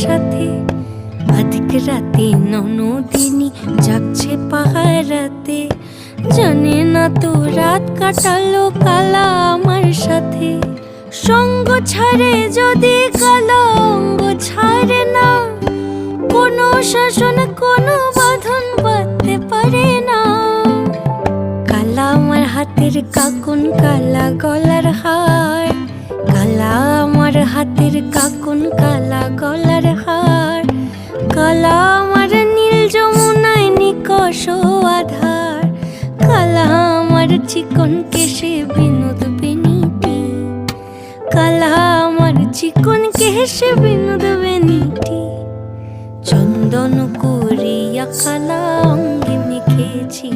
সাথে। আধিক রাতে ননদিনী জাগছে পাহারাতে, জানে না তো রাত কাটালো কালা আমার সাথে। সঙ্গ ছাড়ে যদি কালা অঙ্গ ছাড়ে না, কোনো শাসন কোনো বাঁধন বাঁধতে পারে না। কালা আমার হাতের কাকুন কালা গলার হার, কালা আমার হাতের কাকুন কালা গলার হার। কালা আমার নীল যমুনায় নিকষ আধার, কালা আমার চিকন কেশে বিনোদ বেনিটি, কালা আমার চিকন কেশে বিনোদ বেনিটি। চন্দন করিয়া কালা অঙ্গে মেখেছি।